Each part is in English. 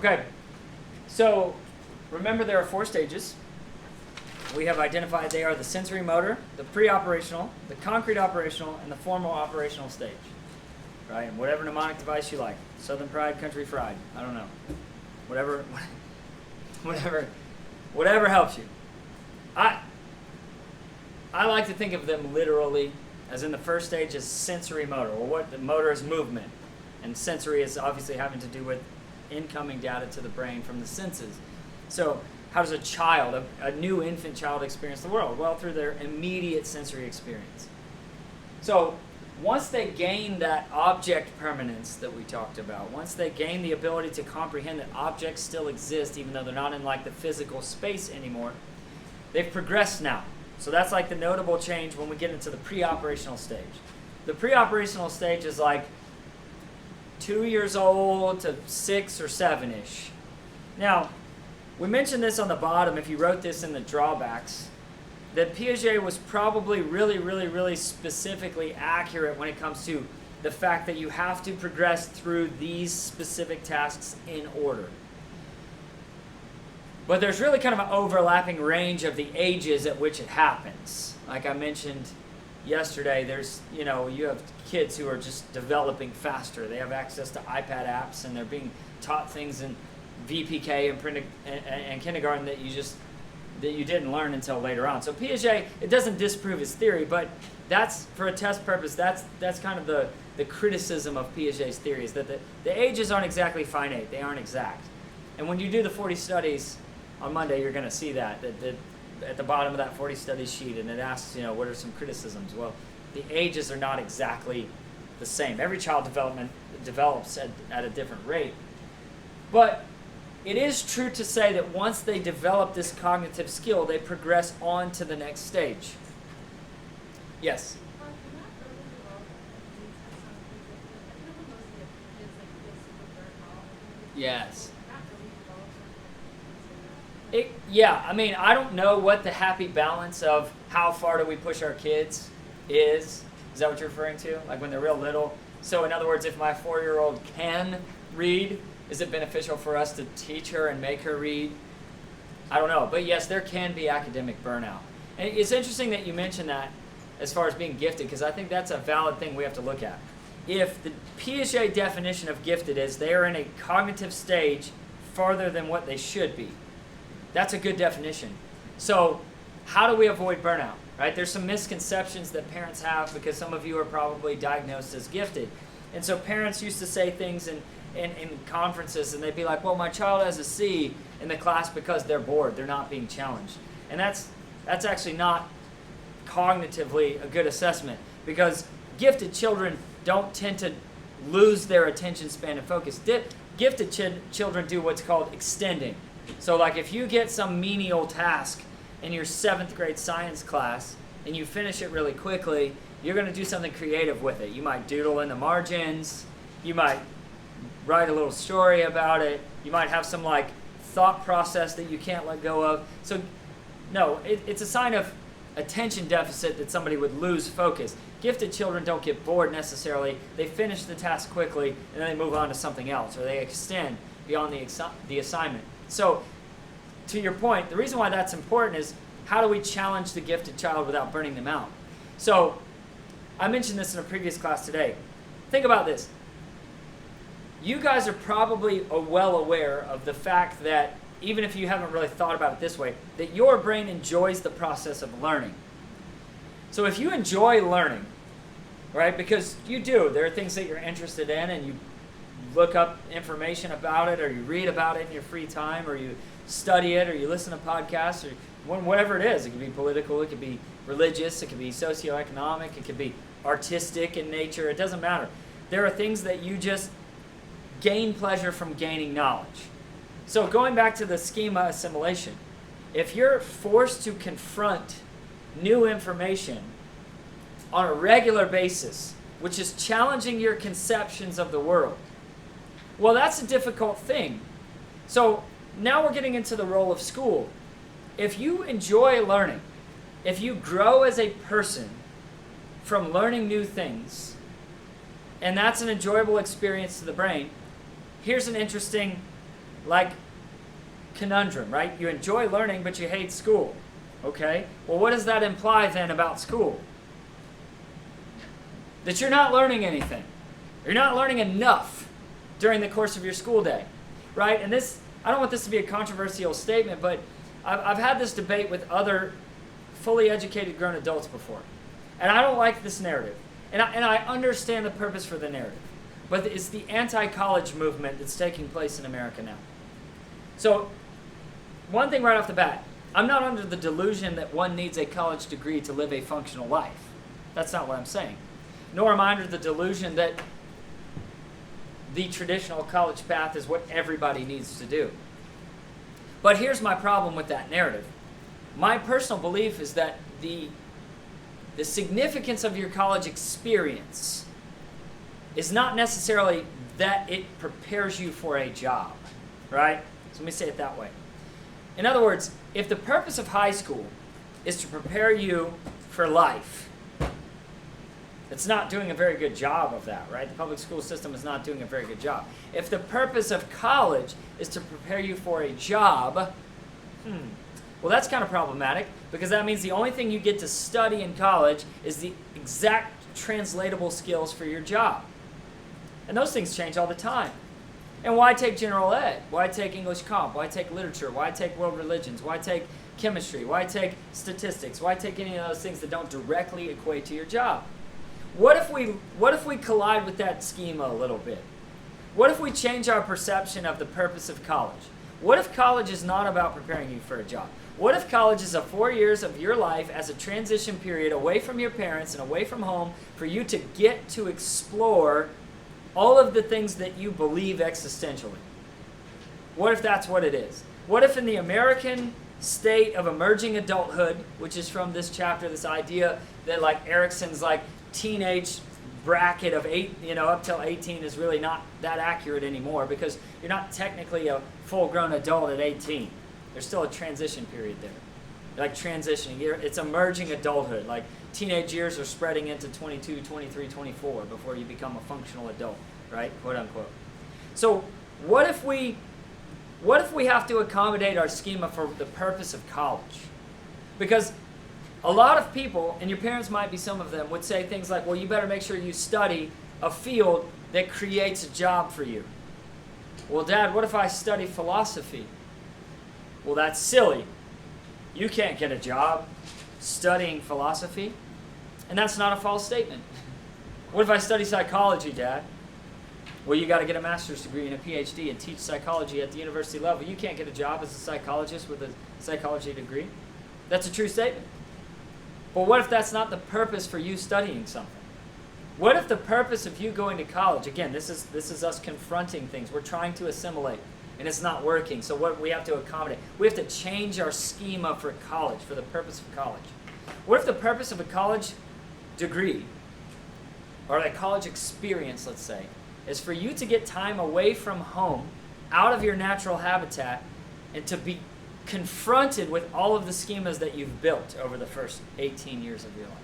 Okay, so remember there are 4 stages. We have identified they are the sensory motor, the pre-operational, the concrete operational, and the formal operational stage. Right? And whatever mnemonic device you like. Southern Pride, Country Fried. I don't know. Whatever helps you. I like to think of them literally as in the first stage is sensory motor, or what the motor is movement. And sensory is obviously having to do with incoming data to the brain from the senses. So how does a child, a new infant child, experience the world? Well, through their immediate sensory experience. So once they gain that object permanence that we talked about, once they gain the ability to comprehend that objects still exist even though they're not in like the physical space anymore, they've progressed now. So that's like the notable change when we get into the pre-operational stage. The pre-operational stage is like 2 years old to 6 or 7-ish. Now, we mentioned this on the bottom, if you wrote this in the drawbacks, that Piaget was probably really specifically accurate when it comes to the fact that you have to progress through these specific tasks in order. But there's really kind of an overlapping range of the ages at which it happens. Like I mentioned yesterday, there's, you have kids who are just developing faster. They have access to iPad apps and they're being taught things in VPK and kindergarten that you didn't learn until later on. So Piaget, it doesn't disprove his theory, but that's, for a test purpose, that's kind of the criticism of Piaget's theory, is that the ages aren't exactly finite, they aren't exact. And when you do the 40 studies on Monday, you're going to see that at the bottom of that 40 studies sheet, and it asks, what are some criticisms? Well, the ages are not exactly the same. Every child develops at a different rate. But it is true to say that once they develop this cognitive skill, they progress on to the next stage. Yes? Yes. I don't know what the happy balance of how far do we push our kids is. Is that what you're referring to? Like when they're real little? So in other words, if my 4-year-old can read, is it beneficial for us to teach her and make her read? I don't know. But yes, there can be academic burnout. And it's interesting that you mentioned that as far as being gifted, because I think that's a valid thing we have to look at. If the Piaget definition of gifted is they are in a cognitive stage farther than what they should be, that's a good definition. So how do we avoid burnout? Right? There's some misconceptions that parents have because some of you are probably diagnosed as gifted. And so parents used to say things in conferences, and they'd be like, well, my child has a C in the class because they're bored, they're not being challenged. And that's actually not cognitively a good assessment, because gifted children don't tend to lose their attention span and focus. Gifted children do what's called extending. So like if you get some menial task in your 7th grade science class and you finish it really quickly, you're going to do something creative with it. You might doodle in the margins, you might write a little story about it, you might have some like thought process that you can't let go of. So no, it's a sign of attention deficit that somebody would lose focus. Gifted children don't get bored necessarily. They finish the task quickly and then they move on to something else, or they extend beyond the assignment. So to your point, the reason why that's important is how do we challenge the gifted child without burning them out? So I mentioned this in a previous class today. Think about this. You guys are probably well aware of the fact that, even if you haven't really thought about it this way, that your brain enjoys the process of learning. So if you enjoy learning, right, because you do, there are things that you're interested in and you look up information about it, or you read about it in your free time, or you study it, or you listen to podcasts, or whatever it is. It could be political, it could be religious, it could be socioeconomic, it could be artistic in nature, it doesn't matter. There are things that you just gain pleasure from gaining knowledge. So going back to the schema assimilation, if you're forced to confront new information on a regular basis, which is challenging your conceptions of the world, well, that's a difficult thing. So now we're getting into the role of school. If you enjoy learning, if you grow as a person from learning new things, and that's an enjoyable experience to the brain, here's an interesting like conundrum, right? You enjoy learning, but you hate school. Okay? Well, what does that imply then about school? That you're not learning anything. You're not learning enough during the course of your school day, right? And this, I don't want this to be a controversial statement, but I've had this debate with other fully educated grown adults before. And I don't like this narrative. And I understand the purpose for the narrative. But it's the anti-college movement that's taking place in America now. So, one thing right off the bat, I'm not under the delusion that one needs a college degree to live a functional life. That's not what I'm saying. Nor am I under the delusion that the traditional college path is what everybody needs to do. But here's my problem with that narrative. My personal belief is that the significance of your college experience is not necessarily that it prepares you for a job, right? So let me say it that way. In other words, if the purpose of high school is to prepare you for life, it's not doing a very good job of that, right? The public school system is not doing a very good job. If the purpose of college is to prepare you for a job, well, that's kind of problematic, because that means the only thing you get to study in college is the exact translatable skills for your job. And those things change all the time. And why take general ed? Why take English comp? Why take literature? Why take world religions? Why take chemistry? Why take statistics? Why take any of those things that don't directly equate to your job? What if we collide with that schema a little bit? What if we change our perception of the purpose of college? What if college is not about preparing you for a job? What if college is 4 years of your life as a transition period away from your parents and away from home for you to get to explore all of the things that you believe existentially? What if that's what it is? What if in the American state of emerging adulthood, which is from this chapter, this idea that like Erickson's like teenage bracket of 8, up till 18 is really not that accurate anymore, because you're not technically a full-grown adult at 18. There's still a transition period there. Like transitioning, it's emerging adulthood. Like teenage years are spreading into 22, 23, 24 before you become a functional adult, right? Quote unquote. So what if we have to accommodate our schema for the purpose of college? Because a lot of people, and your parents might be some of them, would say things like, well, you better make sure you study a field that creates a job for you. Well, Dad, what if I study philosophy? Well, that's silly. You can't get a job studying philosophy. And that's not a false statement. What if I study psychology, Dad? Well, you got to get a master's degree and a PhD and teach psychology at the university level. You can't get a job as a psychologist with a psychology degree. That's a true statement. But what if that's not the purpose for you studying something? What if the purpose of you going to college, again, this is us confronting things. We're trying to assimilate, and it's not working. So what we have to accommodate? We have to change our schema for college, for the purpose of college. What if the purpose of a college degree, or a college experience, let's say, is for you to get time away from home, out of your natural habitat, and to be confronted with all of the schemas that you've built over the first 18 years of your life?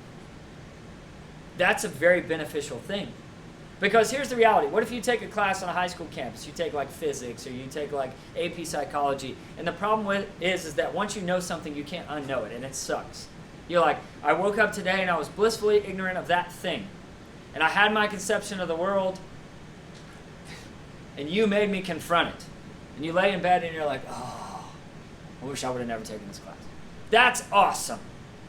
That's a very beneficial thing. Because here's the reality. What if you take a class on a high school campus? You take like physics, or you take like AP psychology, and the problem with is that once you know something, you can't unknow it, and it sucks. You're like, I woke up today and I was blissfully ignorant of that thing. And I had my conception of the world, and you made me confront it. And you lay in bed and you're like, oh, I wish I would have never taken this class. That's awesome.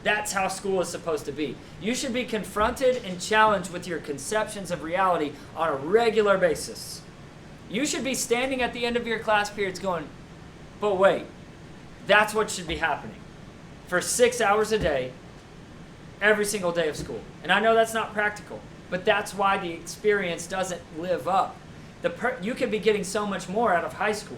That's how school is supposed to be. You should be confronted and challenged with your conceptions of reality on a regular basis. You should be standing at the end of your class periods going, but wait, that's what should be happening for 6 hours a day, every single day of school. And I know that's not practical, but that's why the experience doesn't live up. You could be getting so much more out of high school.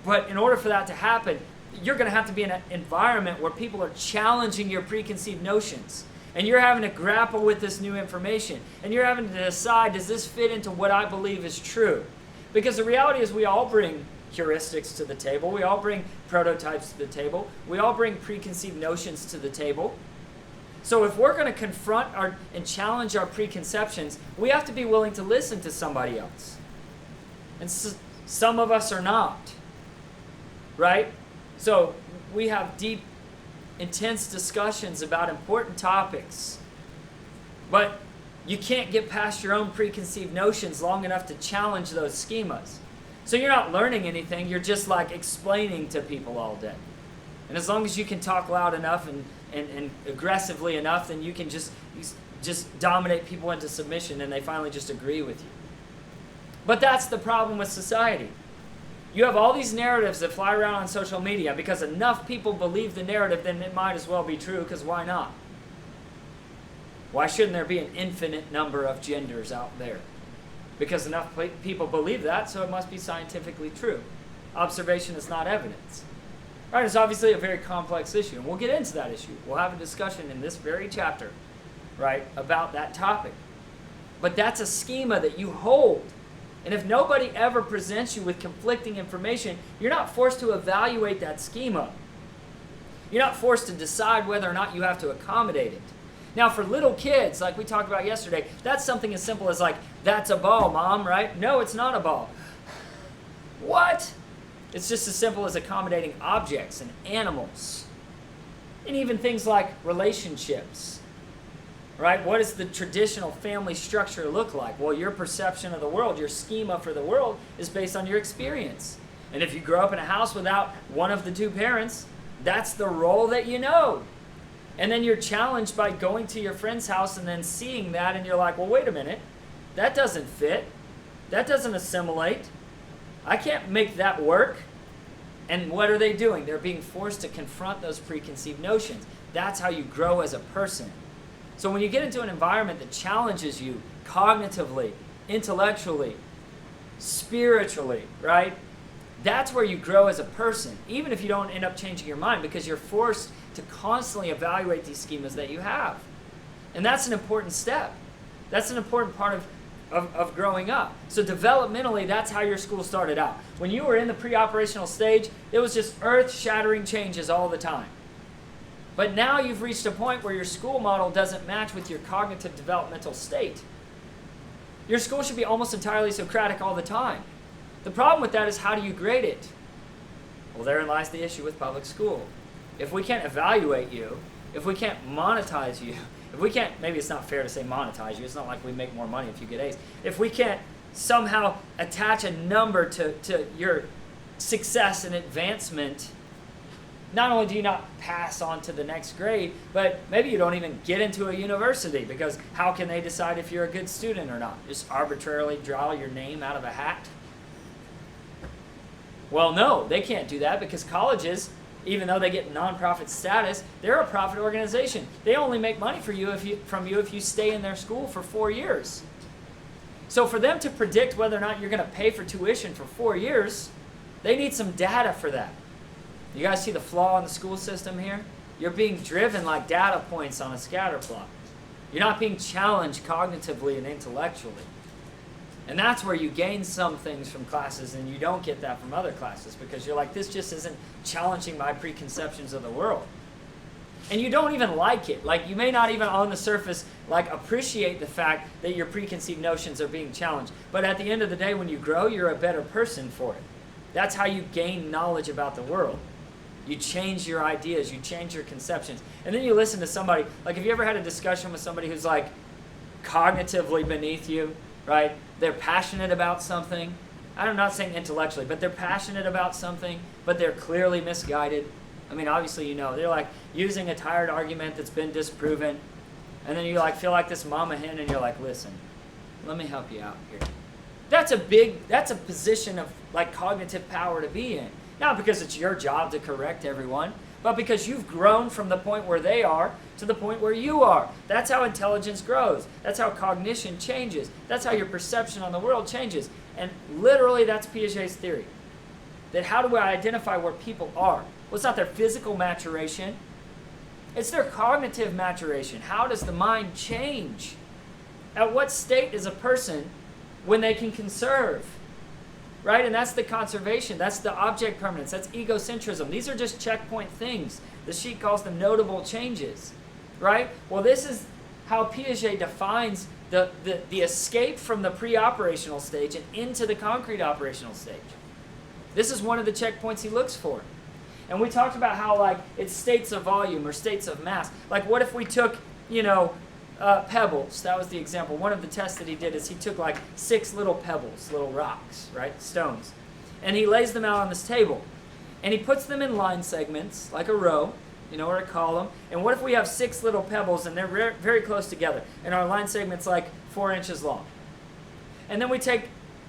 But in order for that to happen, you're going to have to be in an environment where people are challenging your preconceived notions. And you're having to grapple with this new information. And you're having to decide, does this fit into what I believe is true? Because the reality is we all bring heuristics to the table. We all bring prototypes to the table. We all bring preconceived notions to the table. So if we're going to confront and challenge our preconceptions, we have to be willing to listen to somebody else. And Some of us are not, right? So we have deep, intense discussions about important topics, but you can't get past your own preconceived notions long enough to challenge those schemas. So you're not learning anything, you're just like explaining to people all day. And as long as you can talk loud enough and aggressively enough, then you can just dominate people into submission and they finally just agree with you. But that's the problem with society. You have all these narratives that fly around on social media because enough people believe the narrative, then it might as well be true, because why not? Why shouldn't there be an infinite number of genders out there? Because enough people believe that, so it must be scientifically true. Observation is not evidence. Right? It's obviously a very complex issue, and we'll get into that issue. We'll have a discussion in this very chapter, right, about that topic. But that's a schema that you hold. And if nobody ever presents you with conflicting information, you're not forced to evaluate that schema. You're not forced to decide whether or not you have to accommodate it. Now, for little kids, like we talked about yesterday, that's something as simple as like, that's a ball, Mom, right? No, it's not a ball. What? It's just as simple as accommodating objects and animals. And even things like relationships, right? What does the traditional family structure look like? Well, your perception of the world, your schema for the world, is based on your experience. And if you grow up in a house without one of the two parents, that's the role that you know. And then you're challenged by going to your friend's house and then seeing that, and you're like, well, wait a minute. That doesn't fit. That doesn't assimilate. I can't make that work. And what are they doing? They're being forced to confront those preconceived notions. That's how you grow as a person. So when you get into an environment that challenges you cognitively, intellectually, spiritually, right? That's where you grow as a person, even if you don't end up changing your mind, because you're forced to constantly evaluate these schemas that you have. And that's an important step. That's an important part of growing up. So developmentally, that's how your school started out. When you were in the pre-operational stage, it was just earth-shattering changes all the time. But now you've reached a point where your school model doesn't match with your cognitive developmental state. Your school should be almost entirely Socratic all the time. The problem with that is, how do you grade it? Well, therein lies the issue with public school. If we can't evaluate you, if we can't monetize you, if we can't, maybe it's not fair to say monetize you, it's not like we make more money if you get A's. If we can't somehow attach a number to your success and advancement, not only do you not pass on to the next grade, but maybe you don't even get into a university, because how can they decide if you're a good student or not? Just arbitrarily draw your name out of a hat? Well, no, they can't do that, because colleges, even though they get nonprofit status, they're a profit organization. They only make money from you if you stay in their school for 4 years. So for them to predict whether or not you're going to pay for tuition for 4 years, they need some data for that. You guys see the flaw in the school system here? You're being driven like data points on a scatter plot. You're not being challenged cognitively and intellectually. And that's where you gain some things from classes and you don't get that from other classes, because you're like, this just isn't challenging my preconceptions of the world. And you don't even like it. Like, you may not even on the surface like appreciate the fact that your preconceived notions are being challenged. But at the end of the day, when you grow, you're a better person for it. That's how you gain knowledge about the world. You change your ideas, you change your conceptions. And then you listen to somebody, like, have you ever had a discussion with somebody who's like cognitively beneath you, right? They're passionate about something. I'm not saying intellectually, but they're passionate about something, but they're clearly misguided. I mean, obviously, you know, they're like using a tired argument that's been disproven. And then you like feel like this mama hen, and you're like, listen, let me help you out here. That's a position of like cognitive power to be in. Not because it's your job to correct everyone, but because you've grown from the point where they are to the point where you are. That's how intelligence grows. That's how cognition changes. That's how your perception on the world changes. And literally, that's Piaget's theory. That how do I identify where people are? Well, it's not their physical maturation. It's their cognitive maturation. How does the mind change? At what state is a person when they can conserve? Right? And that's the conservation. That's the object permanence. That's egocentrism. These are just checkpoint things. The sheet calls them notable changes. Right? Well, this is how Piaget defines the escape from the pre-operational stage and into the concrete operational stage. This is one of the checkpoints he looks for. And we talked about how, like, it's states of volume or states of mass. Like, what if we took, pebbles? That was the example. One of the tests that he did is he took, like, 6 little pebbles, little rocks, right, stones. And he lays them out on this table. And he puts them in line segments, like a row, or a column. And what if we have 6 little pebbles and they're very close together, and our line segment's like 4 inches long? And then we take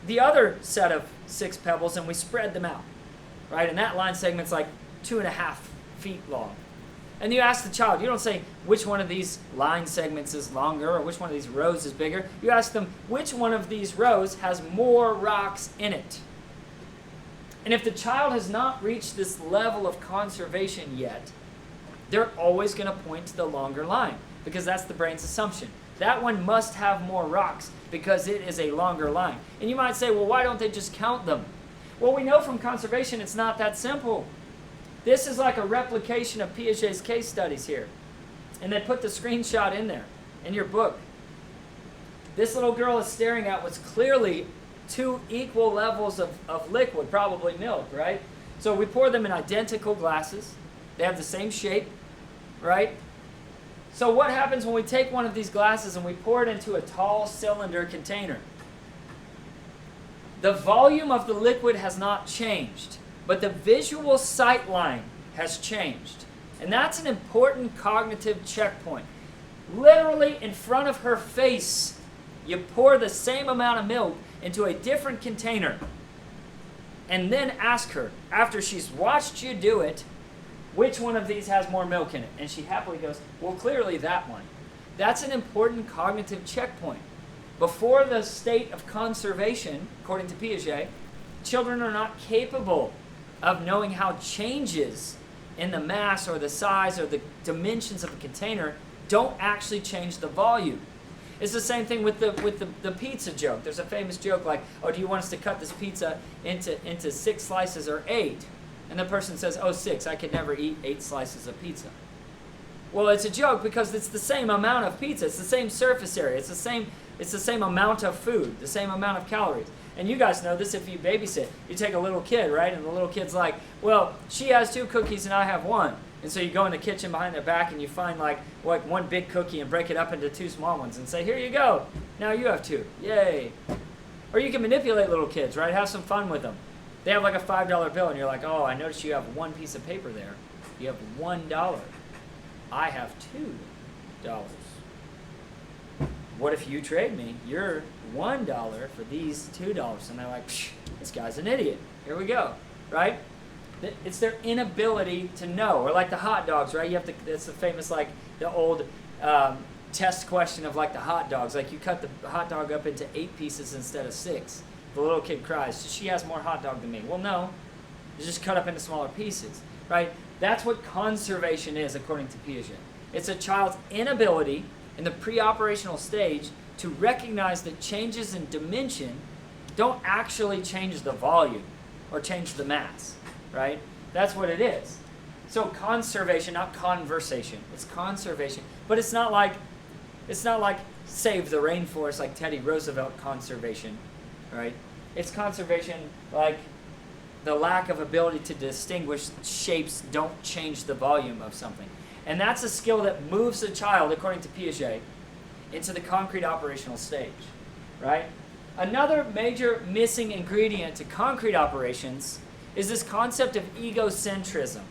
the other set of 6 pebbles and we spread them out, right? And that line segment's like 2.5 feet long. And you ask the child, you don't say which one of these line segments is longer or which one of these rows is bigger. You ask them which one of these rows has more rocks in it. And if the child has not reached this level of conservation yet, they're always going to point to the longer line, because that's the brain's assumption. That one must have more rocks because it is a longer line. And you might say, well, why don't they just count them? Well, we know from conservation it's not that simple. This is like a replication of Piaget's case studies here. And they put the screenshot in there, in your book. This little girl is staring at what's clearly 2 equal levels of liquid, probably milk, right? So we pour them in identical glasses. They have the same shape, right? So what happens when we take one of these glasses and we pour it into a tall cylinder container? The volume of the liquid has not changed, but the visual sight line has changed. And that's an important cognitive checkpoint. Literally in front of her face, you pour the same amount of milk into a different container, and then ask her, after she's watched you do it, which one of these has more milk in it? And she happily goes, well, clearly that one. That's an important cognitive checkpoint. Before the state of conservation, according to Piaget, children are not capable of knowing how changes in the mass or the size or the dimensions of a container don't actually change the volume. It's the same thing with the pizza joke. There's a famous joke like, oh, do you want us to cut this pizza into 6 slices or 8? And the person says, oh, 6, I could never eat 8 slices of pizza. Well, it's a joke because it's the same amount of pizza. It's the same surface area. It's the same amount of food, the same amount of calories. And you guys know this if you babysit. You take a little kid, right? And the little kid's like, well, she has 2 cookies and I have 1. And so you go in the kitchen behind their back and you find like 1 big cookie and break it up into 2 small ones and say, here you go. Now you have 2. Yay. Or you can manipulate little kids, right? Have some fun with them. They have like a $5 bill and you're like, oh, I noticed you have 1 piece of paper there. You have $1. I have $2. What if you trade me your $1 for these $2? And they're like, this guy's an idiot. Here we go, right? It's their inability to know. Or like the hot dogs, right? It's the famous, like, the old test question of like the hot dogs. Like you cut the hot dog up into 8 pieces instead of 6. The little kid cries, she has more hot dog than me. Well, no, it's just cut up into smaller pieces, right? That's what conservation is, according to Piaget. It's a child's inability in the pre-operational stage to recognize that changes in dimension don't actually change the volume or change the mass, right? That's what it is. So conservation, not conversation. It's conservation, but it's not like save the rainforest like Teddy Roosevelt conservation, right? It's conservation like the lack of ability to distinguish shapes don't change the volume of something. And that's a skill that moves a child, according to Piaget, into the concrete operational stage, right? Another major missing ingredient to concrete operations is this concept of egocentrism.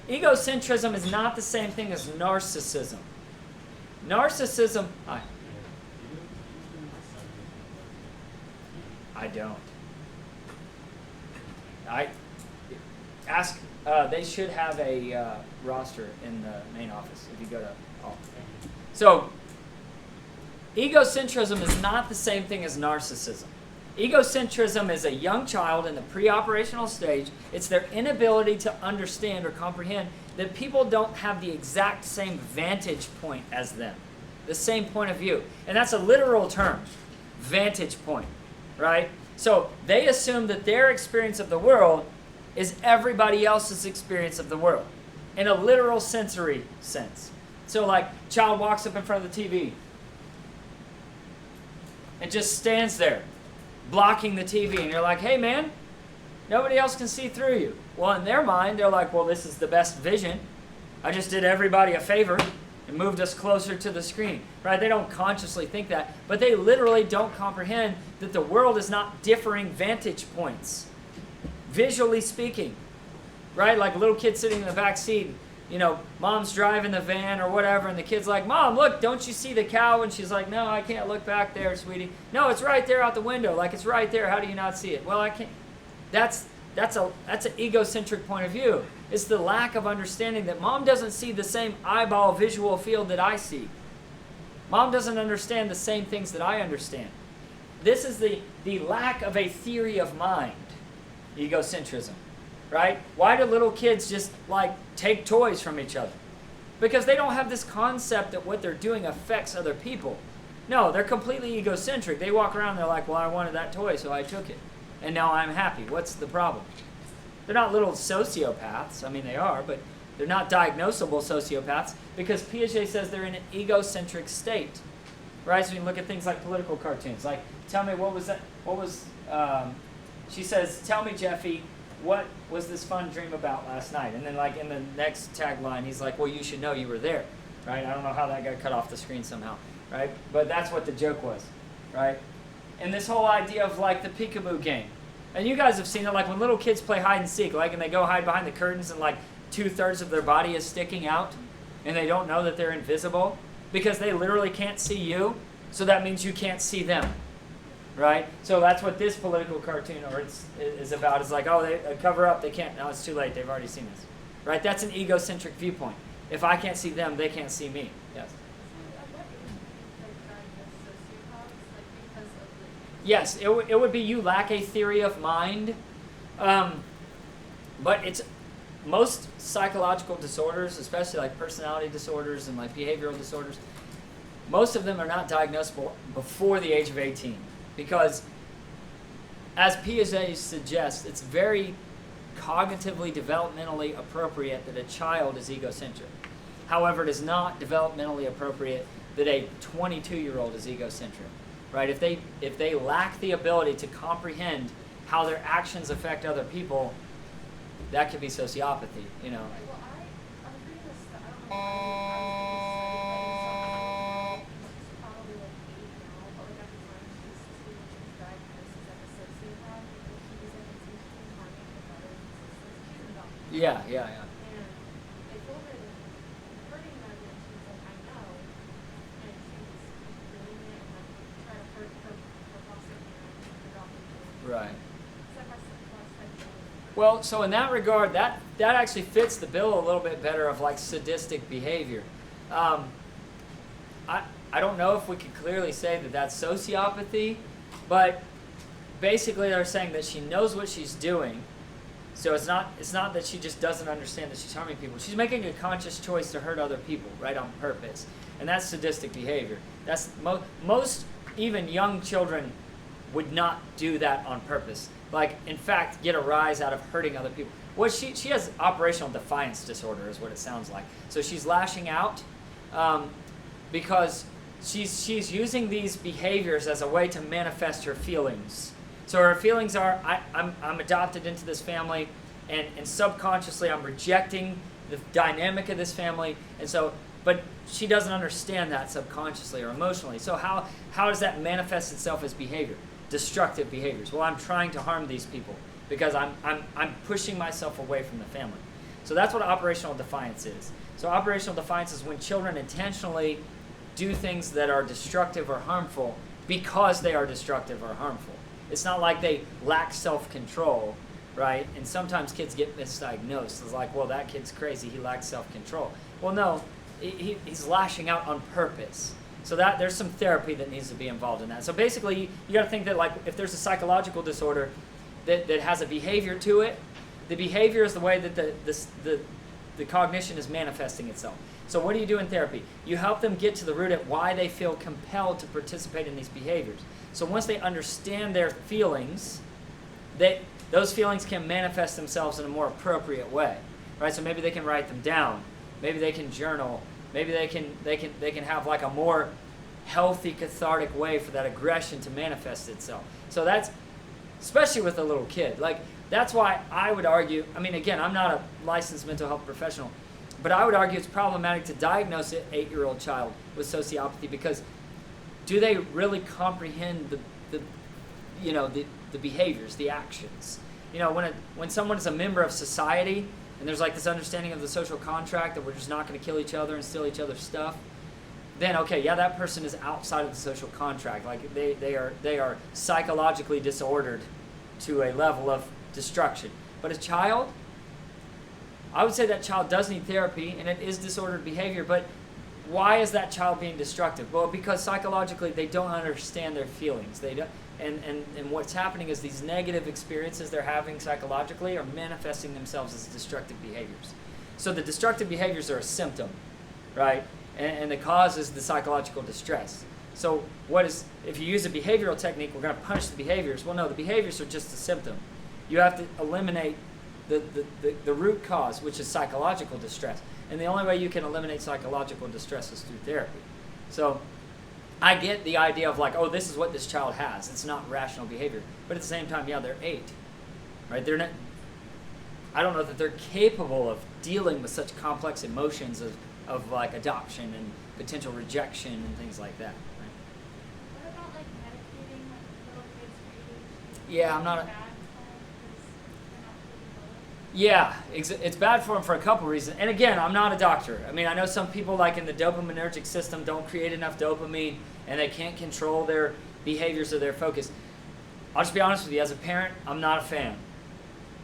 Egocentrism is not the same thing as narcissism. Narcissism... I don't. They should have a roster in the main office if you go to... So, egocentrism is not the same thing as narcissism. Egocentrism is a young child in the pre-operational stage. It's their inability to understand or comprehend that people don't have the exact same vantage point as them, the same point of view. And that's a literal term, vantage point, right? So they assume that their experience of the world is everybody else's experience of the world in a literal sensory sense. So like, child walks up in front of the TV. and just stands there, blocking the TV. And you're like, hey man, nobody else can see through you. Well, in their mind, they're like, well, this is the best vision. I just did everybody a favor and moved us closer to the screen, right? They don't consciously think that, but they literally don't comprehend that the world is not differing vantage points, visually speaking, right? Like a little kid sitting in the back seat, you know, mom's driving the van or whatever, and the kid's like, Mom, look, don't you see the cow? And she's like, no, I can't look back there, sweetie. No, it's right there out the window. Like, it's right there. How do you not see it? Well, I can't. That's an egocentric point of view. It's the lack of understanding that mom doesn't see the same eyeball visual field that I see. Mom doesn't understand the same things that I understand. This is the lack of a theory of mind, egocentrism, right? Why do little kids just like take toys from each other? Because they don't have this concept that what they're doing affects other people. No, they're completely egocentric. They walk around, they're like, well, I wanted that toy, so I took it. And now I'm happy. What's the problem? They're not little sociopaths. I mean, they are, but they're not diagnosable sociopaths because Piaget says they're in an egocentric state, right? So you can look at things like political cartoons. Like, tell me, what was that? She says, tell me, Jeffy, what was this fun dream about last night? And then, like, in the next tagline, he's like, well, you should know you were there, right? I don't know how that got cut off the screen somehow, right? But that's what the joke was, right? And this whole idea of, like, the peekaboo game. And you guys have seen it, like, when little kids play hide and seek, like, and they go hide behind the curtains and, like, 2/3 of their body is sticking out, and they don't know that they're invisible because they literally can't see you, so that means you can't see them, right? So that's what this political cartoon is about. It's like, oh, they cover up, they can't, no, it's too late, they've already seen us, right? That's an egocentric viewpoint. If I can't see them, they can't see me. Yes? Yes, it would be you lack a theory of mind, but it's most psychological disorders, especially like personality disorders and like behavioral disorders, most of them are not diagnosable before the age of 18 because, as Piaget suggests, it's very cognitively, developmentally appropriate that a child is egocentric. However, it is not developmentally appropriate that a 22-year-old is egocentric. Right? If they lack the ability to comprehend how their actions affect other people, that could be sociopathy, you know. Well, I'm reading this stuff. I don't know. Probably like 8 now, but like at the time she was diagnosed as a sociopath because she was like intentionally harming her brothers and sisters. She's an adopted. Yeah. And they told her that hurting them, and she was like, I know. And she was doing it and like try to hurt her foster parents and her adopted parents. Right. It's like a Well, so in that regard, that actually fits the bill a little bit better of like sadistic behavior. I don't know if we could clearly say that that's sociopathy, but basically they're saying that she knows what she's doing. So it's not that she just doesn't understand that she's harming people. She's making a conscious choice to hurt other people, right, on purpose. And that's sadistic behavior. That's most even young children would not do that on purpose. Like, in fact, get a rise out of hurting other people. What she has operational defiance disorder is what it sounds like. So she's lashing out because she's using these behaviors as a way to manifest her feelings. So her feelings are, I'm adopted into this family, and subconsciously I'm rejecting the dynamic of this family, and so, but she doesn't understand that subconsciously or emotionally. So how does that manifest itself as behavior? Destructive behaviors. Well, I'm trying to harm these people because I'm pushing myself away from the family. So that's what operational defiance is. So operational defiance is when children intentionally do things that are destructive or harmful because they are destructive or harmful. It's not like they lack self-control, right? And sometimes kids get misdiagnosed. It's like, well, that kid's crazy. He lacks self-control. Well, no, he's lashing out on purpose. So that there's some therapy that needs to be involved in that. So basically, you got to think that like if there's a psychological disorder that has a behavior to it, the behavior is the way that the cognition is manifesting itself. So what do you do in therapy? You help them get to the root at why they feel compelled to participate in these behaviors. So once they understand their feelings, those feelings can manifest themselves in a more appropriate way, right? So maybe they can write them down, maybe they can journal, maybe they can have like a more healthy, cathartic way for that aggression to manifest itself. So that's, especially with a little kid, like that's why I would argue, I mean, again, I'm not a licensed mental health professional, but I would argue it's problematic to diagnose an 8-year-old child with sociopathy, because do they really comprehend the behaviors, the actions? You know, when someone is a member of society and there's like this understanding of the social contract that we're just not going to kill each other and steal each other's stuff, then okay, yeah, that person is outside of the social contract. Like they are psychologically disordered to a level of destruction. But a child, I would say that child does need therapy, and it is disordered behavior, but why is that child being destructive? Well, because psychologically they don't understand their feelings. They don't, and what's happening is these negative experiences they're having psychologically are manifesting themselves as destructive behaviors. So the destructive behaviors are a symptom, right? And the cause is the psychological distress. So if you use a behavioral technique, we're going to punish the behaviors. Well, no, the behaviors are just a symptom. You have to eliminate the root cause, which is psychological distress. And the only way you can eliminate psychological distress is through therapy. So I get the idea of like, oh, this is what this child has. It's not rational behavior. But at the same time, yeah, they're 8. Right? They're not, I don't know that they're capable of dealing with such complex emotions of like adoption and potential rejection and things like that. Right? What about like medicating little kids for ADHD? Yeah, I'm not a, Bad for them because they're not fully developed? yeah, it's bad for them for a couple reasons. And again, I'm not a doctor. I mean, I know some people like in the dopaminergic system don't create enough dopamine and they can't control their behaviors or their focus. I'll just be honest with you, as a parent, I'm not a fan.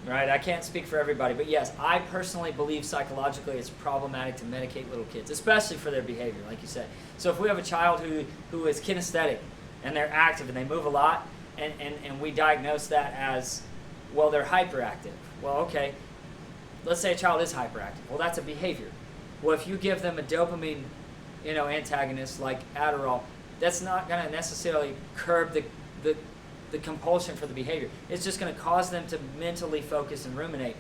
Right? I can't speak for everybody, but yes, I personally believe psychologically it's problematic to medicate little kids, especially for their behavior, like you said. So if we have a child who is kinesthetic and they're active and they move a lot, and we diagnose that as, well, they're hyperactive. Well, okay, let's say a child is hyperactive. Well, that's a behavior. Well, if you give them a dopamine, antagonist like Adderall, that's not going to necessarily curb the compulsion for the behavior. It's just going to cause them to mentally focus and ruminate,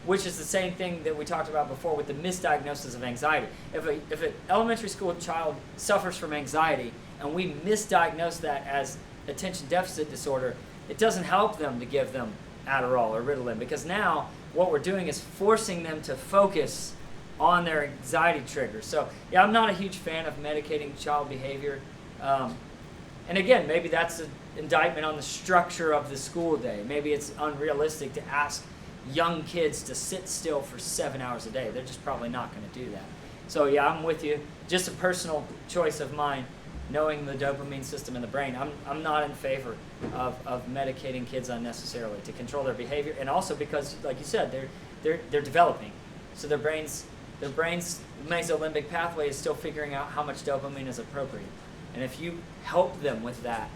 which is the same thing that we talked about before with the misdiagnosis of anxiety. If an elementary school child suffers from anxiety and we misdiagnose that as attention deficit disorder, it doesn't help them to give them Adderall or Ritalin, because now what we're doing is forcing them to focus on their anxiety triggers. So yeah, I'm not a huge fan of medicating child behavior. And again, maybe that's an indictment on the structure of the school day. Maybe it's unrealistic to ask young kids to sit still for 7 hours a day. They're just probably not going to do that. So yeah, I'm with you. Just a personal choice of mine, knowing the dopamine system in the brain. I'm not in favor of medicating kids unnecessarily to control their behavior, and also because, like you said, they're developing. So their brain's mesolimbic pathway is still figuring out how much dopamine is appropriate. And if you help them with that,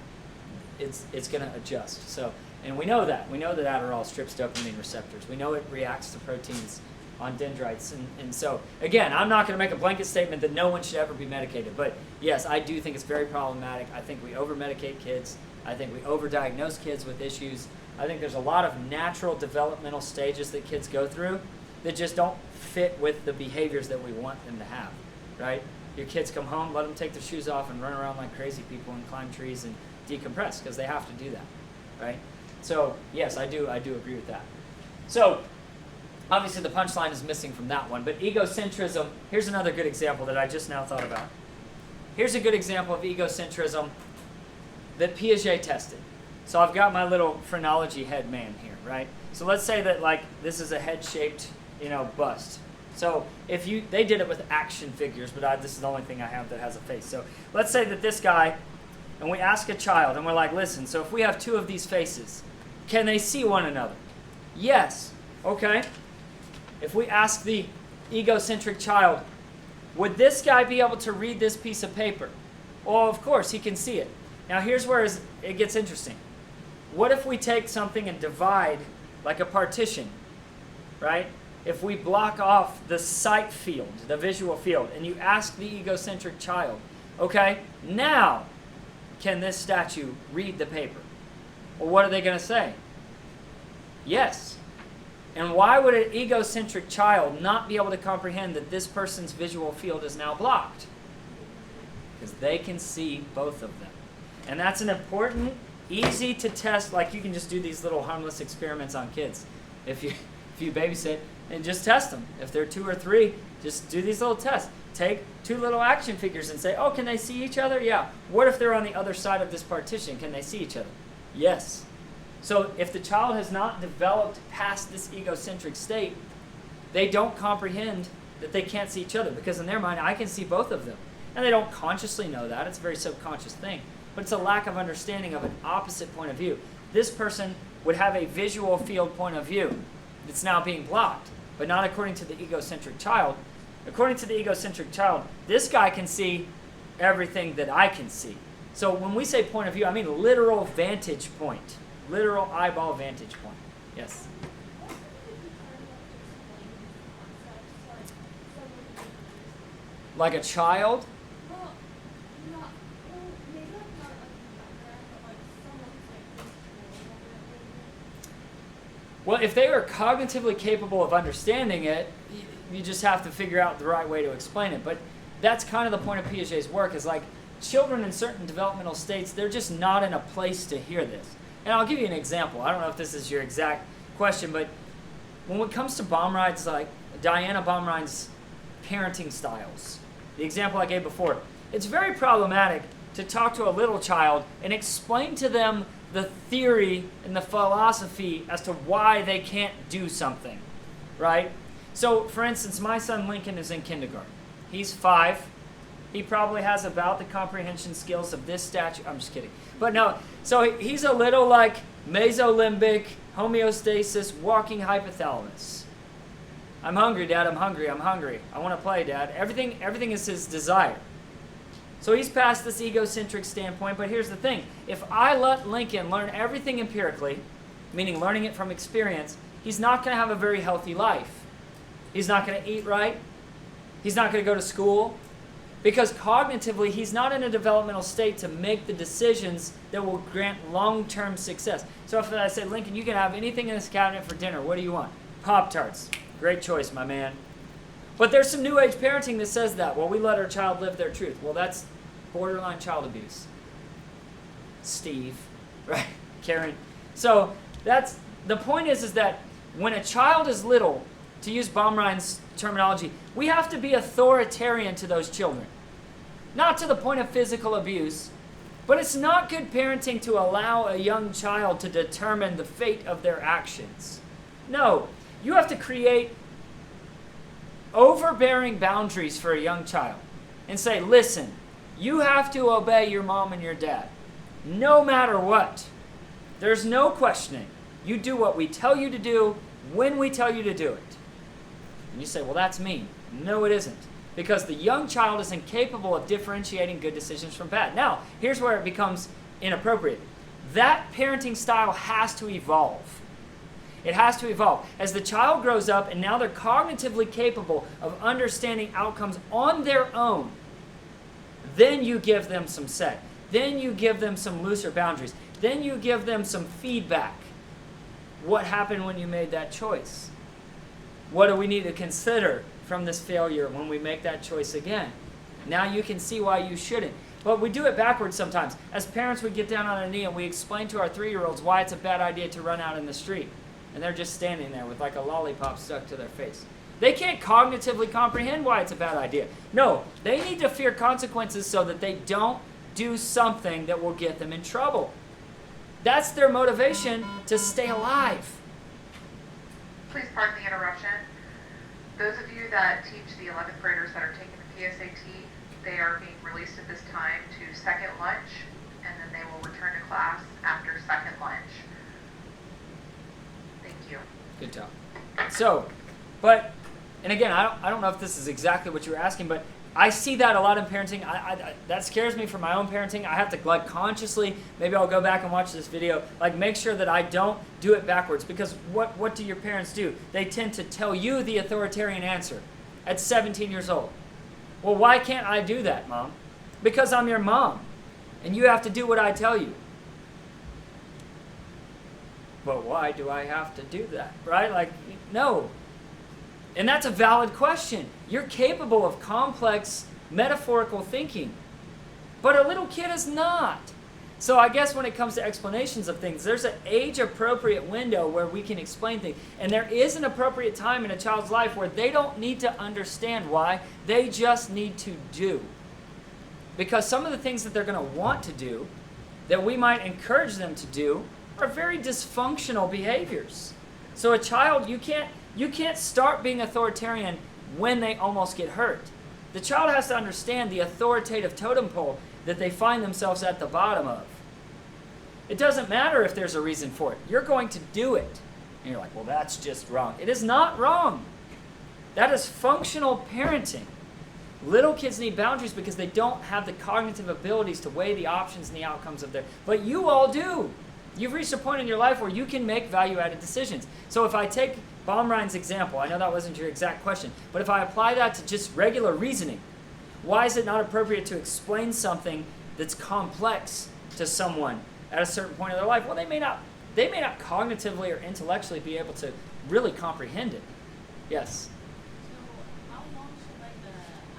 it's going to adjust. So, and we know that. We know that Adderall strips dopamine receptors. We know it reacts to proteins on dendrites. And so, again, I'm not going to make a blanket statement that no one should ever be medicated. But yes, I do think it's very problematic. I think we over-medicate kids. I think we over-diagnose kids with issues. I think there's a lot of natural developmental stages that kids go through that just don't fit with the behaviors that we want them to have, right? Your kids come home, let them take their shoes off and run around like crazy people and climb trees and decompress because they have to do that, right? So yes, I do agree with that. So obviously the punchline is missing from that one, but egocentrism, here's another good example that I just now thought about. Here's a good example of egocentrism that Piaget tested. So I've got my little phrenology head man here, right? So let's say that like this is a head-shaped, bust. So they did it with action figures, but this is the only thing I have that has a face. So let's say that this guy, and we ask a child, and we're like, listen, so if we have 2 of these faces, can they see one another? Yes. Okay. If we ask the egocentric child, would this guy be able to read this piece of paper? Well, of course, he can see it. Now here's where it gets interesting. What if we take something and divide like a partition, right? If we block off the sight field, the visual field, and you ask the egocentric child, okay, now can this statue read the paper? Well, what are they going to say? Yes. And why would an egocentric child not be able to comprehend that this person's visual field is now blocked? because they can see both of them. And that's an important, easy to test, like you can just do these little harmless experiments on kids. If you babysit, and just test them. If they're 2 or 3, just do these little tests. Take 2 little action figures and say, oh, can they see each other? Yeah. What if they're on the other side of this partition? Can they see each other? Yes. So if the child has not developed past this egocentric state, they don't comprehend that they can't see each other, because in their mind, I can see both of them. And they don't consciously know that. It's a very subconscious thing. But it's a lack of understanding of an opposite point of view. This person would have a visual field point of view that's now being blocked, but not according to the egocentric child. According to the egocentric child, this guy can see everything that I can see. So when we say point of view, I mean literal vantage point. Literal eyeball vantage point. Yes? Like a child? Well, if they are cognitively capable of understanding it, you just have to figure out the right way to explain it. But that's kind of the point of Piaget's work, is like children in certain developmental states, they're just not in a place to hear this. And I'll give you an example. I don't know if this is your exact question, but when it comes to Baumride's, like Diana Baumride's parenting styles, the example I gave before, it's very problematic to talk to a little child and explain to them the theory and the philosophy as to why they can't do something, right? So, for instance, my son Lincoln is in kindergarten. He's 5. He probably has about the comprehension skills of this statue. I'm just kidding. But no, so he's a little like mesolimbic, homeostasis, walking hypothalamus. I'm hungry, Dad. I'm hungry. I'm hungry. I want to play, Dad. Everything is his desire. So he's past this egocentric standpoint, but here's the thing. If I let Lincoln learn everything empirically, meaning learning it from experience, he's not going to have a very healthy life. He's not going to eat right. He's not going to go to school. Because cognitively, he's not in a developmental state to make the decisions that will grant long-term success. So if I say, Lincoln, you can have anything in this cabinet for dinner. What do you want? Pop-Tarts. Great choice, my man. But there's some new age parenting that says that. Well, we let our child live their truth. Well, that's borderline child abuse. Steve, right? Karen. So that's the point is that when a child is little, to use Baumride's terminology, we have to be authoritarian to those children. Not to the point of physical abuse, but it's not good parenting to allow a young child to determine the fate of their actions. No, you have to create overbearing boundaries for a young child and say, listen, you have to obey your mom and your dad, no matter what. There's no questioning. You do what we tell you to do when we tell you to do it. And you say, well, that's mean. No, it isn't. Because the young child is incapable of differentiating good decisions from bad. Now, here's where it becomes inappropriate. That parenting style has to evolve. It has to evolve. As the child grows up and now they're cognitively capable of understanding outcomes on their own, then you give them some say. Then you give them some looser boundaries. Then you give them some feedback. What happened when you made that choice? What do we need to consider from this failure when we make that choice again? Now you can see why you shouldn't. But we do it backwards sometimes. As parents, we get down on a knee and we explain to our 3-year-olds why it's a bad idea to run out in the street. And they're just standing there with like a lollipop stuck to their face. They can't cognitively comprehend why it's a bad idea. No, they need to fear consequences so that they don't do something that will get them in trouble. That's their motivation to stay alive. Please pardon the interruption. Those of you that teach the 11th graders that are taking the PSAT, they are being released at this time to second lunch, and then they will return to class after second lunch. Thank you. Good job. So, and again, I don't know if this is exactly what you were asking, but I see that a lot in parenting. That scares me for my own parenting. I have to like consciously, maybe I'll go back and watch this video, like make sure that I don't do it backwards. Because what do your parents do? They tend to tell you the authoritarian answer at 17 years old. Well, why can't I do that, Mom? Because I'm your mom, and you have to do what I tell you. But why do I have to do that, right? Like, no. And that's a valid question. You're capable of complex metaphorical thinking. But a little kid is not. So I guess when it comes to explanations of things, there's an age-appropriate window where we can explain things. And there is an appropriate time in a child's life where they don't need to understand why. They just need to do. Because some of the things that they're going to want to do, that we might encourage them to do, are very dysfunctional behaviors. So a child, you can't start being authoritarian when they almost get hurt. The child has to understand the authoritative totem pole that they find themselves at the bottom of. It doesn't matter if there's a reason for it. You're going to do it. And you're like, well, that's just wrong. It is not wrong. That is functional parenting. Little kids need boundaries because they don't have the cognitive abilities to weigh the options and the outcomes of their... But you all do. You've reached a point in your life where you can make value-added decisions. So if I take Baumrein's example, I know that wasn't your exact question, but if I apply that to just regular reasoning, why is it not appropriate to explain something that's complex to someone at a certain point of their life? Well, they may not cognitively or intellectually be able to really comprehend it. Yes? So how long should like the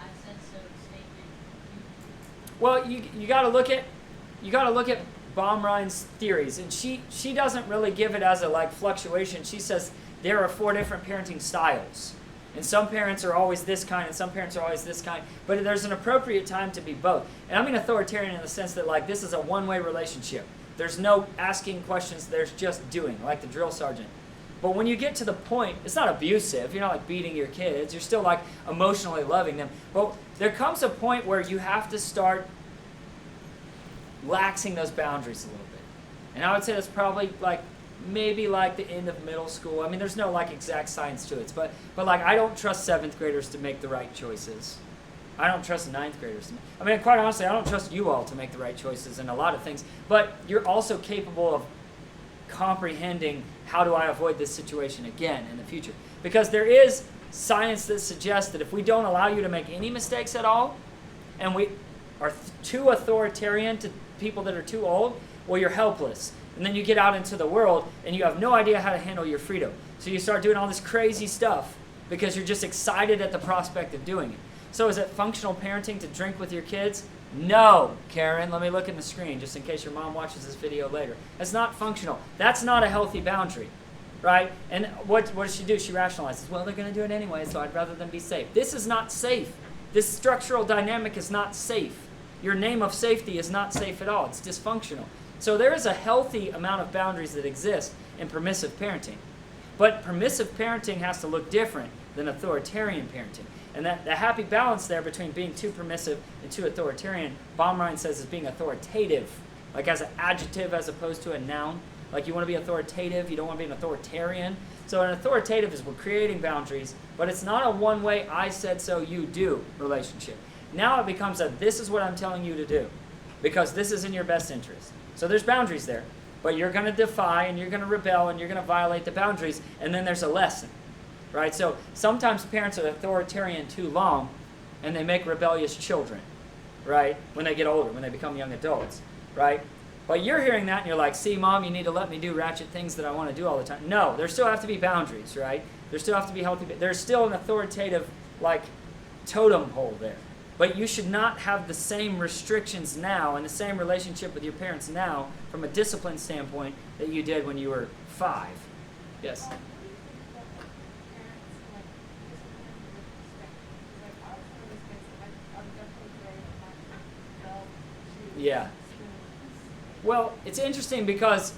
"I said so" statement? Well, you got to look at Baumrein's theories, and she doesn't really give it as a like fluctuation. She says there are 4 different parenting styles. And some parents are always this kind, and some parents are always this kind. But there's an appropriate time to be both. And I mean authoritarian in the sense that like this is a one-way relationship. There's no asking questions, there's just doing, like the drill sergeant. But when you get to the point, it's not abusive. You're not like beating your kids. You're still like emotionally loving them. But there comes a point where you have to start laxing those boundaries a little bit. And I would say that's probably like maybe like the end of middle school. I mean, there's no like exact science to it, but like I don't trust 7th graders to make the right choices. I don't trust 9th graders to make, I mean, quite honestly, I don't trust you all to make the right choices in a lot of things, but you're also capable of comprehending how do I avoid this situation again in the future. Because there is science that suggests that if we don't allow you to make any mistakes at all, and we are too authoritarian to people that are too old, well, you're helpless. And then you get out into the world and you have no idea how to handle your freedom. So you start doing all this crazy stuff because you're just excited at the prospect of doing it. So is it functional parenting to drink with your kids? No, Karen. Let me look in the screen just in case your mom watches this video later. That's not functional. That's not a healthy boundary, right? And what does she do? She rationalizes, well, they're going to do it anyway, so I'd rather them be safe. This is not safe. This structural dynamic is not safe. Your name of safety is not safe at all. It's dysfunctional. So there is a healthy amount of boundaries that exist in permissive parenting. But permissive parenting has to look different than authoritarian parenting. And that the happy balance there between being too permissive and too authoritarian, Baumrein says is being authoritative, like as an adjective as opposed to a noun. Like you want to be authoritative, you don't want to be an authoritarian. So an authoritative is we're creating boundaries, but it's not a one-way I said so, you do relationship. Now it becomes a this is what I'm telling you to do because this is in your best interest. So there's boundaries there, but you're going to defy and you're going to rebel and you're going to violate the boundaries, and then there's a lesson, right? So sometimes parents are authoritarian too long, and they make rebellious children, right? When they get older, when they become young adults, right? But you're hearing that and you're like, see, Mom, you need to let me do ratchet things that I want to do all the time. No, there still have to be boundaries, right? There still have to be healthy, there's still an authoritative, like, totem pole there. But you should not have the same restrictions now and the same relationship with your parents now from a discipline standpoint that you did when you were 5. Yes? What do you think that parents like discipline with respect? Like I was one of those kids that I'm definitely very much belt to Yeah. spoons. Well, it's interesting because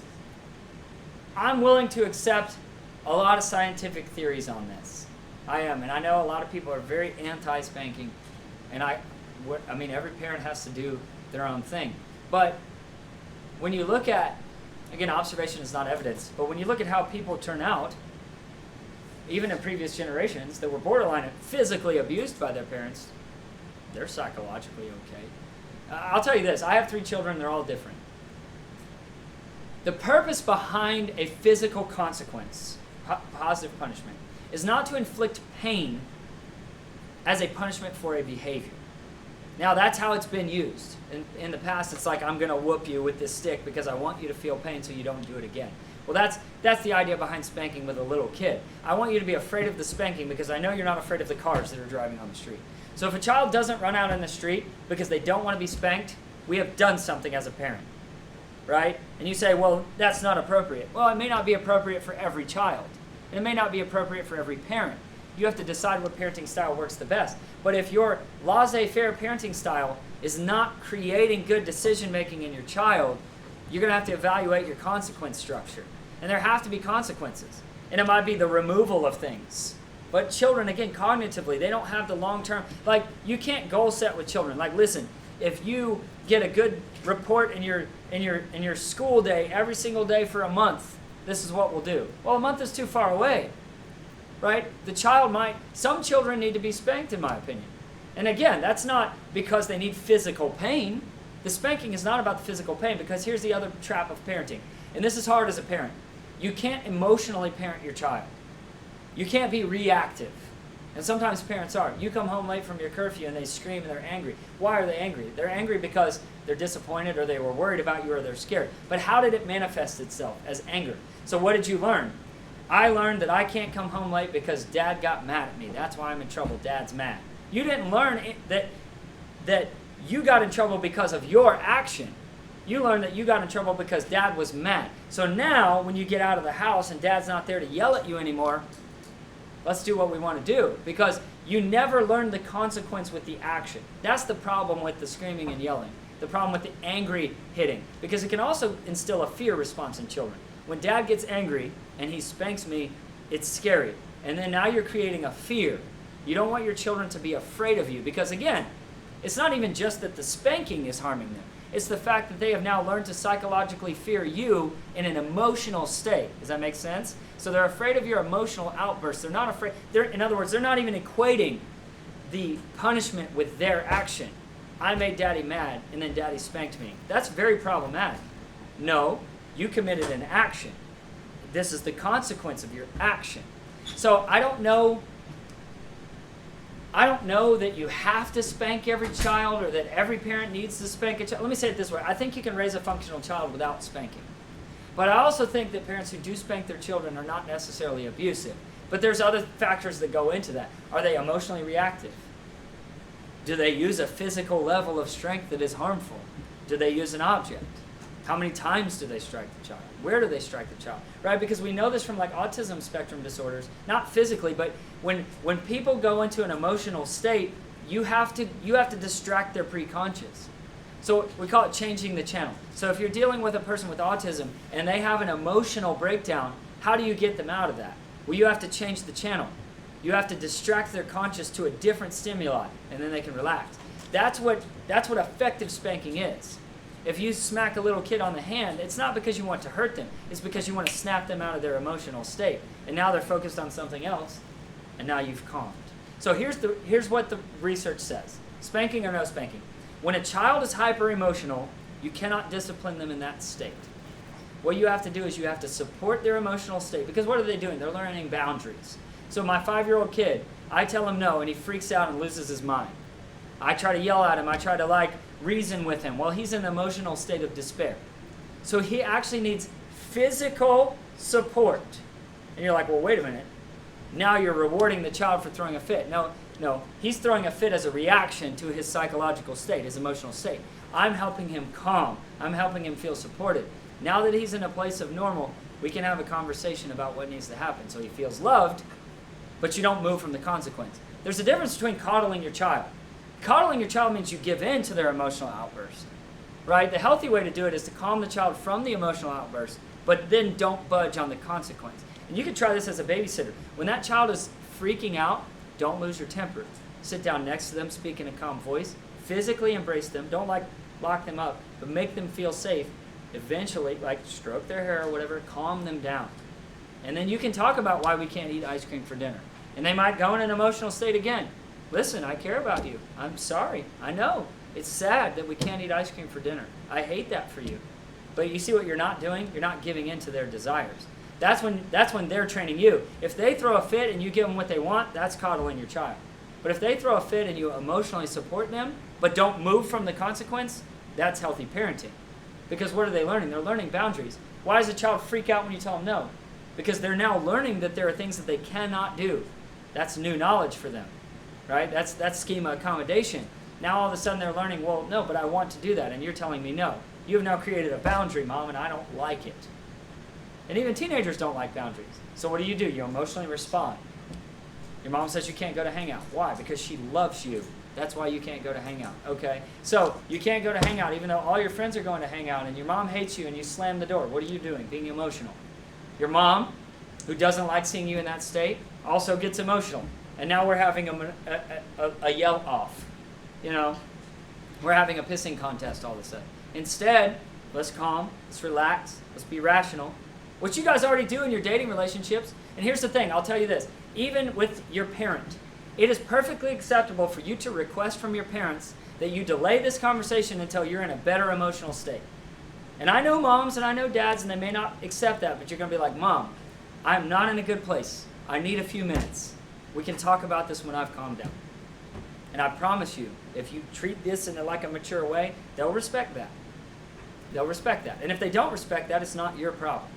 I'm willing to accept a lot of scientific theories on this. I am, and I know a lot of people are very anti-spanking. And I mean, every parent has to do their own thing. But when you look at, again, observation is not evidence, but when you look at how people turn out, even in previous generations that were borderline physically abused by their parents, they're psychologically okay. I'll tell you this, I have 3 children, they're all different. The purpose behind a physical consequence, positive punishment, is not to inflict pain as a punishment for a behavior. Now that's how it's been used. In the past it's like I'm going to whoop you with this stick because I want you to feel pain so you don't do it again. Well that's the idea behind spanking with a little kid. I want you to be afraid of the spanking because I know you're not afraid of the cars that are driving on the street. So if a child doesn't run out in the street because they don't want to be spanked, we have done something as a parent, right? And you say, well, that's not appropriate. Well, it may not be appropriate for every child. And it may not be appropriate for every parent. You have to decide what parenting style works the best. But if your laissez-faire parenting style is not creating good decision-making in your child, you're going to have to evaluate your consequence structure. And there have to be consequences. And it might be the removal of things. But children, again, cognitively, they don't have the long-term, like, you can't goal set with children. Like, listen, if you get a good report in your school day every single day for a month, this is what we'll do. Well, a month is too far away, right? Some children need to be spanked, in my opinion. And again, that's not because they need physical pain. The spanking is not about the physical pain, because here's the other trap of parenting. And this is hard as a parent. You can't emotionally parent your child. You can't be reactive. And sometimes parents are. You come home late from your curfew and they scream and they're angry. Why are they angry? They're angry because they're disappointed or they were worried about you or they're scared. But how did it manifest itself? As anger. So what did you learn? I learned that I can't come home late because Dad got mad at me. That's why I'm in trouble. Dad's mad. You didn't learn that you got in trouble because of your action. You learned that you got in trouble because Dad was mad. So now when you get out of the house and Dad's not there to yell at you anymore, let's do what we want to do, because you never learned the consequence with the action. That's the problem with the screaming and yelling, the problem with the angry hitting, because it can also instill a fear response in children. When Dad gets angry and he spanks me, it's scary. And then now you're creating a fear. You don't want your children to be afraid of you, because again, it's not even just that the spanking is harming them. It's the fact that they have now learned to psychologically fear you in an emotional state. Does that make sense? So they're afraid of your emotional outbursts. They're not afraid. In other words, they're not even equating the punishment with their action. I made Daddy mad, and then Daddy spanked me. That's very problematic. No, you committed an action. This is the consequence of your action. So I don't know that you have to spank every child or that every parent needs to spank a child. Let me say it this way. I think you can raise a functional child without spanking. But I also think that parents who do spank their children are not necessarily abusive. But there's other factors that go into that. Are they emotionally reactive? Do they use a physical level of strength that is harmful? Do they use an object? How many times do they strike the child? Where do they strike the child? Right? Because we know this from like autism spectrum disorders, not physically, but when people go into an emotional state, you have to distract their preconscious. So we call it changing the channel. So if you're dealing with a person with autism and they have an emotional breakdown, how do you get them out of that? Well, you have to change the channel. You have to distract their conscious to a different stimuli, and then they can relax. That's what effective spanking is. If you smack a little kid on the hand, it's not because you want to hurt them. It's because you want to snap them out of their emotional state. And now they're focused on something else, and now you've calmed. So here's what the research says. Spanking or no spanking. When a child is hyper-emotional, you cannot discipline them in that state. What you have to do is you have to support their emotional state. Because what are they doing? They're learning boundaries. So my 5-year-old kid, I tell him no, and he freaks out and loses his mind. I try to yell at him. I try to reason with him. Well, he's in an emotional state of despair. So he actually needs physical support. And you're like, well, wait a minute. Now you're rewarding the child for throwing a fit. No, he's throwing a fit as a reaction to his psychological state, his emotional state. I'm helping him calm. I'm helping him feel supported. Now that he's in a place of normal, we can have a conversation about what needs to happen. So he feels loved, but you don't move from the consequence. There's a difference between coddling your child. Coddling your child means you give in to their emotional outburst, right? The healthy way to do it is to calm the child from the emotional outburst, but then don't budge on the consequence. And you can try this as a babysitter. When that child is freaking out, don't lose your temper. Sit down next to them, speak in a calm voice. Physically embrace them. Don't lock them up, but make them feel safe. Eventually, stroke their hair or whatever, calm them down. And then you can talk about why we can't eat ice cream for dinner. And they might go in an emotional state again. Listen, I care about you. I'm sorry. I know. It's sad that we can't eat ice cream for dinner. I hate that for you. But you see what you're not doing? You're not giving in to their desires. That's when they're training you. If they throw a fit and you give them what they want, that's coddling your child. But if they throw a fit and you emotionally support them, but don't move from the consequence, that's healthy parenting. Because what are they learning? They're learning boundaries. Why does a child freak out when you tell them no? Because they're now learning that there are things that they cannot do. That's new knowledge for them, right? That's schema accommodation. Now all of a sudden they're learning, well, no, but I want to do that, and you're telling me no. You have now created a boundary, Mom, and I don't like it. And even teenagers don't like boundaries. So what do? You emotionally respond. Your mom says you can't go to hangout. Why? Because she loves you. That's why you can't go to hangout. Okay? So you can't go to hangout even though all your friends are going to hangout and your mom hates you and you slam the door. What are you doing? Being emotional. Your mom, who doesn't like seeing you in that state, also gets emotional. And now we're having a yell off. You know? We're having a pissing contest all of a sudden. Instead, let's calm, let's relax, let's be rational. What you guys already do in your dating relationships, and here's the thing, I'll tell you this, even with your parent, it is perfectly acceptable for you to request from your parents that you delay this conversation until you're in a better emotional state. And I know moms and I know dads, and they may not accept that, but you're going to be like, Mom, I'm not in a good place. I need a few minutes. We can talk about this when I've calmed down. And I promise you, if you treat this in like a mature way, they'll respect that. They'll respect that. And if they don't respect that, it's not your problem.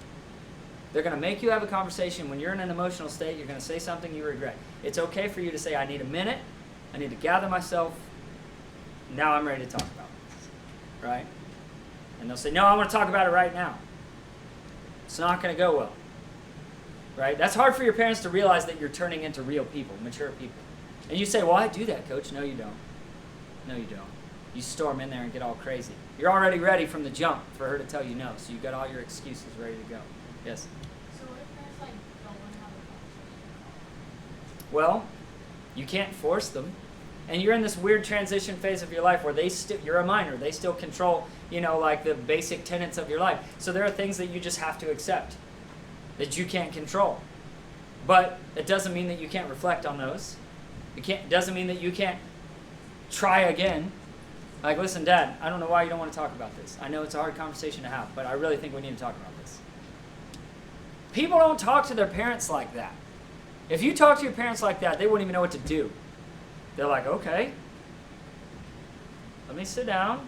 They're going to make you have a conversation. When you're in an emotional state, you're going to say something you regret. It's okay for you to say, I need a minute. I need to gather myself. Now I'm ready to talk about this. Right? And they'll say, no, I want to talk about it right now. It's not going to go well. Right? That's hard for your parents to realize that you're turning into real people, mature people. And you say, well, I do that, Coach. No, you don't. No, you don't. You storm in there and get all crazy. You're already ready from the jump for her to tell you no. So you've got all your excuses ready to go. Yes? So what if parents like don't want to have a conversation? Well, you can't force them. And you're in this weird transition phase of your life where you're a minor. They still control, like the basic tenets of your life. So there are things that you just have to accept that you can't control. But it doesn't mean that you can't reflect on those. It doesn't mean that you can't try again. Like, listen, Dad, I don't know why you don't want to talk about this. I know it's a hard conversation to have, but I really think we need to talk about this. People don't talk to their parents like that. If you talk to your parents like that, they wouldn't even know what to do. They're like, okay, let me sit down.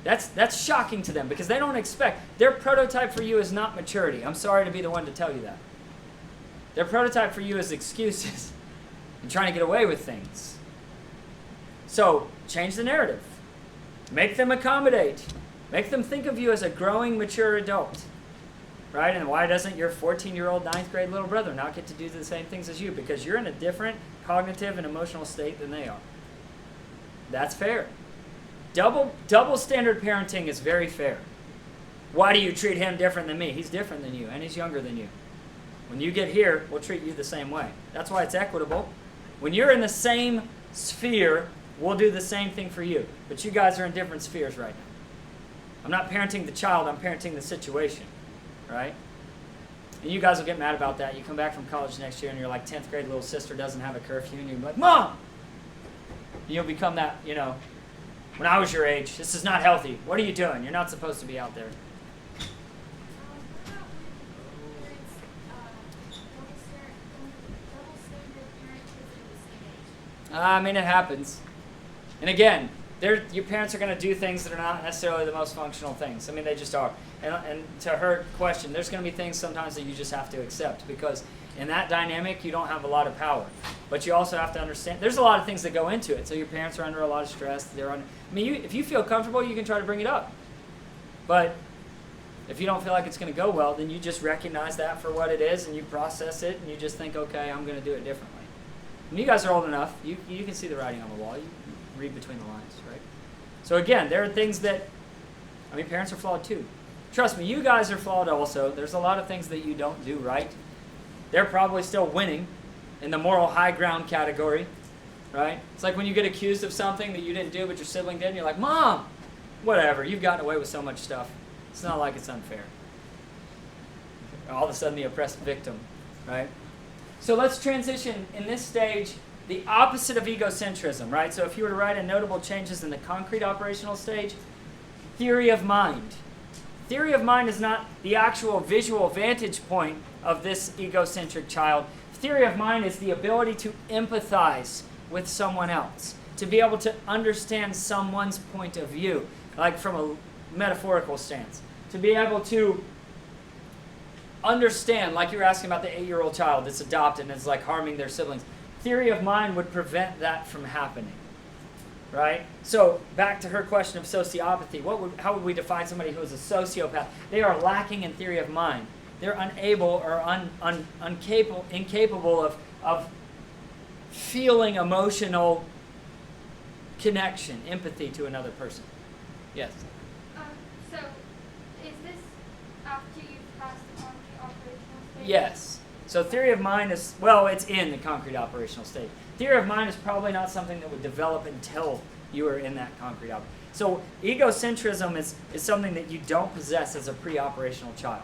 That's shocking to them because they don't expect. Their prototype for you is not maturity. I'm sorry to be the one to tell you that. Their prototype for you is excuses and trying to get away with things. So, change the narrative. Make them accommodate. Make them think of you as a growing, mature adult. Right? And why doesn't your 14-year-old 9th grade little brother not get to do the same things as you? Because you're in a different cognitive and emotional state than they are. That's fair. Double standard parenting is very fair. Why do you treat him different than me? He's different than you, and he's younger than you. When you get here, we'll treat you the same way. That's why it's equitable. When you're in the same sphere, we'll do the same thing for you. But you guys are in different spheres right now. I'm not parenting the child, I'm parenting the situation. Right? And you guys will get mad about that. You come back from college next year and you're like 10th grade little sister doesn't have a curfew and you're like, Mom! And you'll become that, when I was your age, this is not healthy. What are you doing? You're not supposed to be out there. What about when parents double standard parent kids at the same age? It happens. And again, your parents are going to do things that are not necessarily the most functional things. They just are. And to her question, there's going to be things sometimes that you just have to accept because in that dynamic, you don't have a lot of power. But you also have to understand, there's a lot of things that go into it. So your parents are under a lot of stress. If you feel comfortable, you can try to bring it up. But if you don't feel like it's going to go well, then you just recognize that for what it is and you process it and you just think, okay, I'm going to do it differently. And you guys are old enough. You can see the writing on the wall. You read between the lines, right? So again, there are things that, parents are flawed too. Trust me, you guys are flawed also. There's a lot of things that you don't do right. They're probably still winning in the moral high ground category, right? It's like when you get accused of something that you didn't do but your sibling did, and you're like, Mom, whatever, you've gotten away with so much stuff. It's not like it's unfair. All of a sudden the oppressed victim, right? So let's transition in this stage, the opposite of egocentrism, right? So if you were to write in notable changes in the concrete operational stage, theory of mind. Theory of mind is not the actual visual vantage point of this egocentric child. Theory of mind is the ability to empathize with someone else, to be able to understand someone's point of view, like from a metaphorical stance, to be able to understand, like you were asking about the 8-year-old child that's adopted and is like harming their siblings. Theory of mind would prevent that from happening. right? So back to her question of sociopathy. How would we define somebody who is a sociopath? They are lacking in theory of mind. They're unable or incapable of feeling emotional connection, empathy to another person. Yes? So, is this after you've passed the concrete operational stage? Yes. So theory of mind is, well, it's in the concrete operational state. Theory of mind is probably not something that would develop until you are in that concrete operation. So egocentrism is something that you don't possess as a pre-operational child.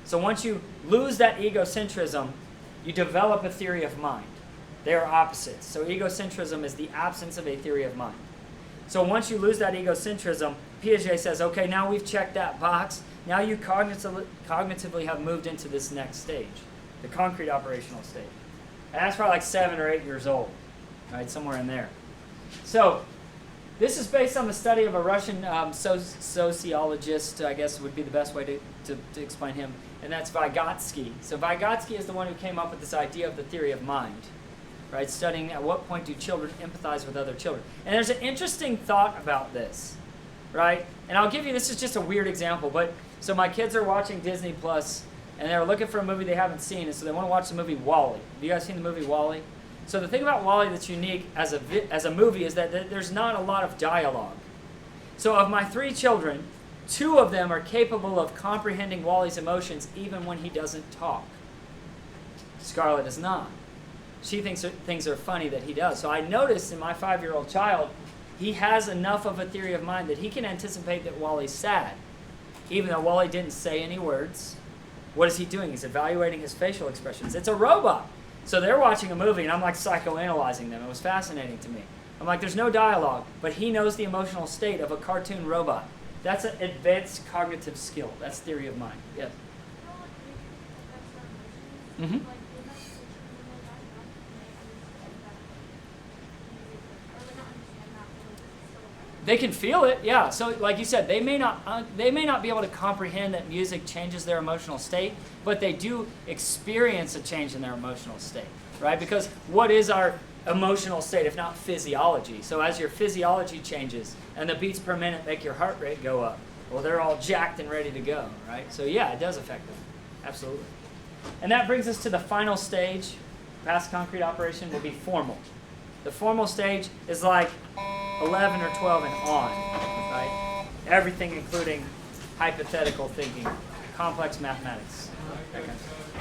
So once you lose that egocentrism, you develop a theory of mind. They are opposites. So egocentrism is the absence of a theory of mind. So once you lose that egocentrism, Piaget says, okay, now we've checked that box. Now you cognitively have moved into this next stage, the concrete operational stage. And that's probably like 7 or 8 years old, right, somewhere in there. So this is based on the study of a Russian sociologist, I guess would be the best way to explain him, and that's Vygotsky. So Vygotsky is the one who came up with this idea of the theory of mind, right, studying at what point do children empathize with other children. And there's an interesting thought about this, right? And I'll give you, this is just a weird example, but so my kids are watching Disney Plus, and they're looking for a movie they haven't seen, and so they want to watch the movie WALL-E. Have you guys seen the movie WALL-E? So the thing about WALL-E that's unique as a movie is that there's not a lot of dialogue. So of my 3 children, 2 of them are capable of comprehending WALL-E's emotions even when he doesn't talk. Scarlett is not. She thinks things are funny that he does. So I noticed in my 5-year-old child, he has enough of a theory of mind that he can anticipate that WALL-E's sad. Even though WALL-E didn't say any words, what is he doing? He's evaluating his facial expressions. It's a robot. So they're watching a movie, and I'm like psychoanalyzing them. It was fascinating to me. I'm like, there's no dialogue, but he knows the emotional state of a cartoon robot. That's an advanced cognitive skill. That's theory of mind. Yes? Mm-hmm. They can feel it, yeah. So like you said, they may not be able to comprehend that music changes their emotional state, but they do experience a change in their emotional state, right? Because what is our emotional state if not physiology? So as your physiology changes and the beats per minute make your heart rate go up, well, they're all jacked and ready to go, right? So yeah, it does affect them, absolutely. And that brings us to the final stage. Past concrete operation will be formal. The formal stage is like 11 or 12 and on, right? Everything including hypothetical thinking, complex mathematics. That kind of stuff.